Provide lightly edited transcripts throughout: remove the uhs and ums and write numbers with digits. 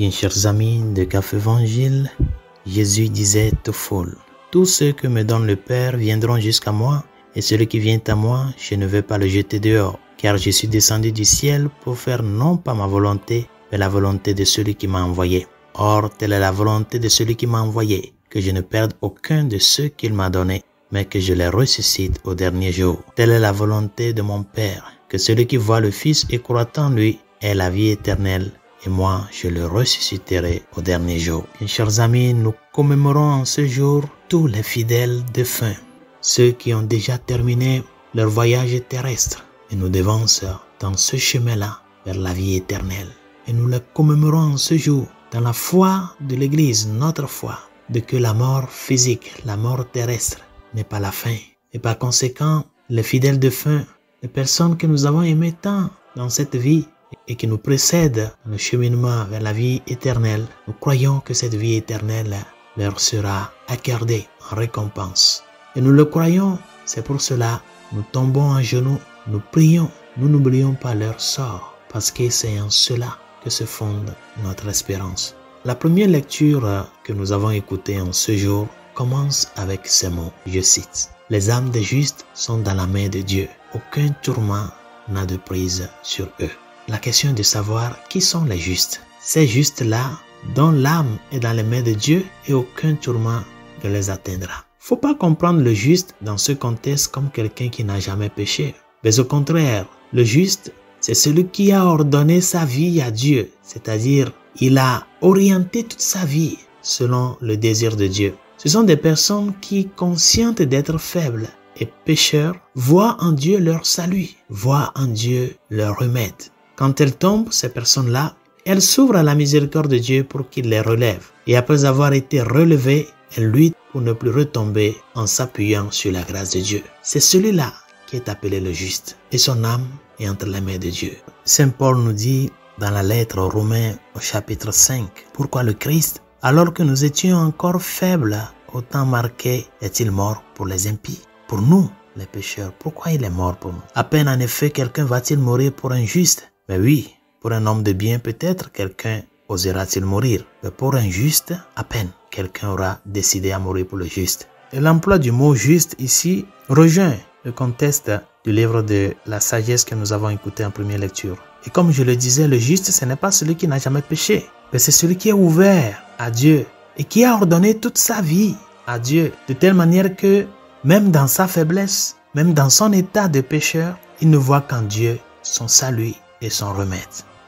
Bien chers amis de Café Évangile, Jésus disait aux foules, « Tous ceux que me donne le Père viendront jusqu'à moi, et celui qui vient à moi, je ne vais pas le jeter dehors, car je suis descendu du ciel pour faire non pas ma volonté, mais la volonté de celui qui m'a envoyé. Or, telle est la volonté de celui qui m'a envoyé, que je ne perde aucun de ceux qu'il m'a donnés, mais que je les ressuscite au dernier jour. Telle est la volonté de mon Père, que celui qui voit le Fils et croit en lui ait la vie éternelle, et moi, je le ressusciterai au dernier jour. » Bien, chers amis, nous commémorons en ce jour tous les fidèles défunts, ceux qui ont déjà terminé leur voyage terrestre et nous devancent dans ce chemin-là vers la vie éternelle. Et nous les commémorons en ce jour dans la foi de l'Église, notre foi, de que la mort physique, la mort terrestre n'est pas la fin. Et par conséquent, les fidèles défunts, les personnes que nous avons aimées tant dans cette vie et qui nous précèdent dans le cheminement vers la vie éternelle, nous croyons que cette vie éternelle leur sera accordée en récompense. Et nous le croyons, c'est pour cela nous tombons à genoux, nous prions, nous n'oublions pas leur sort, parce que c'est en cela que se fonde notre espérance. La première lecture que nous avons écoutée en ce jour commence avec ces mots, je cite, « Les âmes des justes sont dans la main de Dieu, aucun tourment n'a de prise sur eux. » La question est de savoir qui sont les justes. Ces justes-là, dont l'âme est dans les mains de Dieu et aucun tourment ne les atteindra. Faut pas comprendre le juste dans ce contexte comme quelqu'un qui n'a jamais péché. Mais au contraire, le juste, c'est celui qui a ordonné sa vie à Dieu. C'est-à-dire, il a orienté toute sa vie selon le désir de Dieu. Ce sont des personnes qui, conscientes d'être faibles et pécheurs, voient en Dieu leur salut, voient en Dieu leur remède. Quand elles tombent, ces personnes-là, elles s'ouvrent à la miséricorde de Dieu pour qu'il les relève. Et après avoir été relevées, elles luttent pour ne plus retomber en s'appuyant sur la grâce de Dieu. C'est celui-là qui est appelé le juste. Et son âme est entre les mains de Dieu. Saint Paul nous dit dans la lettre aux Romains au chapitre 5, « Pourquoi le Christ, alors que nous étions encore faibles, au temps marqué, est-il mort pour les impies? Pour nous, les pécheurs, pourquoi il est mort pour nous? À peine en effet quelqu'un va-t-il mourir pour un juste? Mais oui, pour un homme de bien peut-être quelqu'un osera-t-il mourir. Mais pour un juste, à peine quelqu'un aura décidé à mourir pour le juste. » Et l'emploi du mot « juste » ici rejoint le contexte du livre de la sagesse que nous avons écouté en première lecture. Et comme je le disais, le juste, ce n'est pas celui qui n'a jamais péché, mais c'est celui qui est ouvert à Dieu et qui a ordonné toute sa vie à Dieu, de telle manière que même dans sa faiblesse, même dans son état de pécheur, il ne voit qu'en Dieu son salut et son remède.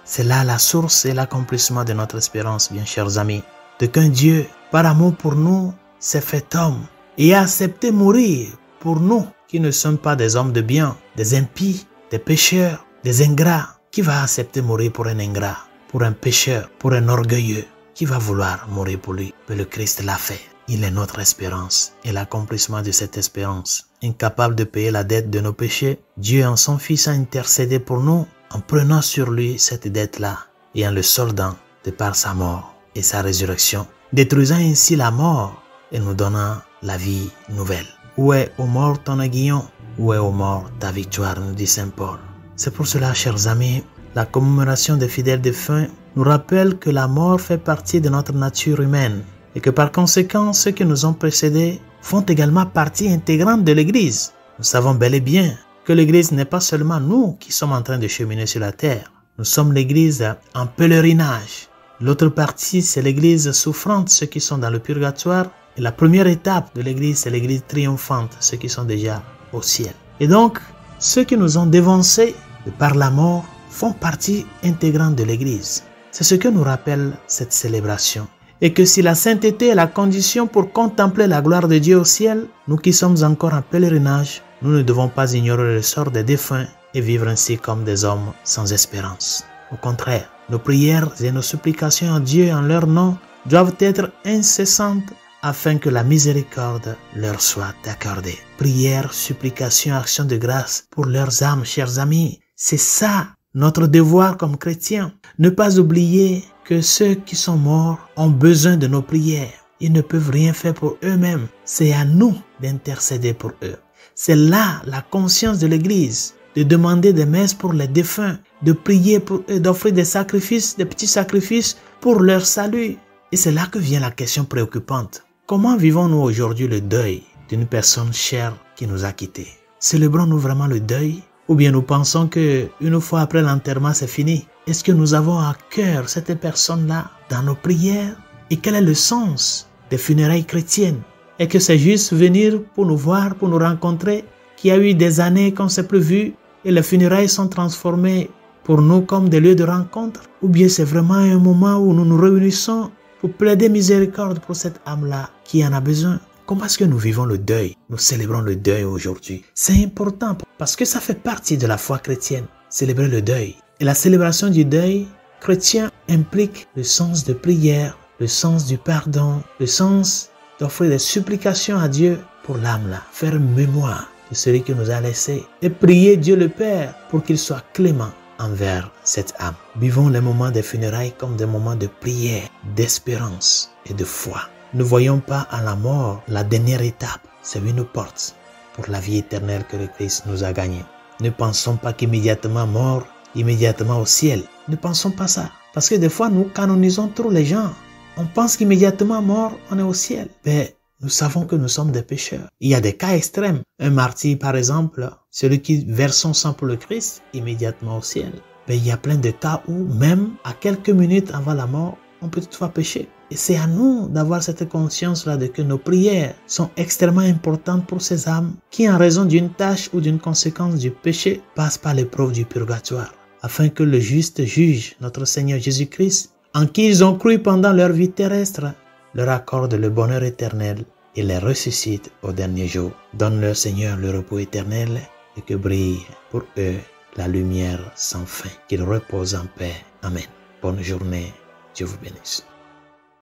C'est là la source et l'accomplissement de notre espérance, bien chers amis, de qu'un Dieu, par amour pour nous, s'est fait homme et a accepté mourir pour nous qui ne sommes pas des hommes de bien, des impies, des pécheurs, des ingrats. Qui va accepter mourir pour un ingrat, pour un pécheur, pour un orgueilleux? Qui va vouloir mourir pour lui? Mais le Christ l'a fait. Il est notre espérance et l'accomplissement de cette espérance. Incapable de payer la dette de nos péchés, Dieu en son Fils a intercédé pour nous en prenant sur lui cette dette-là et en le soldant de par sa mort et sa résurrection, détruisant ainsi la mort et nous donnant la vie nouvelle. Où est, ô mort, ton aiguillon? Où est, ô mort, ta victoire, nous dit Saint Paul. C'est pour cela, chers amis, la commémoration des fidèles défunts nous rappelle que la mort fait partie de notre nature humaine et que par conséquent, ceux qui nous ont précédés font également partie intégrante de l'Église. Nous savons bel et bien que l'Église n'est pas seulement nous qui sommes en train de cheminer sur la terre. Nous sommes l'Église en pèlerinage. L'autre partie, c'est l'Église souffrante, ceux qui sont dans le purgatoire. Et la première étape de l'Église, c'est l'Église triomphante, ceux qui sont déjà au ciel. Et donc, ceux qui nous ont dévancés de par la mort font partie intégrante de l'Église. C'est ce que nous rappelle cette célébration. Et que si la sainteté est la condition pour contempler la gloire de Dieu au ciel, nous qui sommes encore en pèlerinage, nous ne devons pas ignorer le sort des défunts et vivre ainsi comme des hommes sans espérance. Au contraire, nos prières et nos supplications à Dieu en leur nom doivent être incessantes afin que la miséricorde leur soit accordée. Prières, supplications, actions de grâce pour leurs âmes, chers amis. C'est ça notre devoir comme chrétiens. Ne pas oublier que ceux qui sont morts ont besoin de nos prières. Ils ne peuvent rien faire pour eux-mêmes. C'est à nous d'intercéder pour eux. C'est là la conscience de l'Église. de demander des messes pour les défunts, de prier, d'offrir des sacrifices, des petits sacrifices pour leur salut. Et c'est là que vient la question préoccupante. Comment vivons-nous aujourd'hui le deuil d'une personne chère qui nous a quittés? Célébrons-nous vraiment le deuil? Ou bien nous pensons que une fois après l'enterrement, c'est fini? Est-ce que nous avons à cœur cette personne-là dans nos prières? Et quel est le sens des funérailles chrétiennes? Est-ce que c'est juste venir pour nous voir, pour nous rencontrer, qu'il y a eu des années qu'on ne s'est plus vu et les funérailles sont transformées pour nous comme des lieux de rencontre? Ou bien c'est vraiment un moment où nous nous réunissons pour plaider miséricorde pour cette âme-là qui en a besoin? Comment est-ce que nous vivons le deuil? Nous célébrons le deuil aujourd'hui. C'est important parce que ça fait partie de la foi chrétienne, célébrer le deuil. Et la célébration du deuil chrétien implique le sens de prière, le sens du pardon, le sens d'offrir des supplications à Dieu pour l'âme-là, faire mémoire de celui qui nous a laissés et prier Dieu le Père pour qu'il soit clément envers cette âme. Vivons les moments des funérailles comme des moments de prière, d'espérance et de foi. Ne voyons pas à la mort la dernière étape, c'est une porte pour la vie éternelle que le Christ nous a gagnée. Ne pensons pas qu'immédiatement mort, immédiatement au ciel. Ne pensons pas ça. Parce que des fois, nous canonisons trop les gens. On pense qu'immédiatement mort, on est au ciel. Mais nous savons que nous sommes des pécheurs. Il y a des cas extrêmes. Un martyr, par exemple, celui qui verse son sang pour le Christ, immédiatement au ciel. Mais il y a plein de cas où, même à quelques minutes avant la mort, on peut toutefois pécher. Et c'est à nous d'avoir cette conscience-là de que nos prières sont extrêmement importantes pour ces âmes qui, en raison d'une tâche ou d'une conséquence du péché, passent par l'épreuve du purgatoire, afin que le juste juge, notre Seigneur Jésus-Christ, en qui ils ont cru pendant leur vie terrestre, leur accorde le bonheur éternel et les ressuscite au dernier jour. Donne-leur, Seigneur, le repos éternel et que brille pour eux la lumière sans fin. Qu'ils reposent en paix. Amen. Bonne journée. Dieu vous bénisse.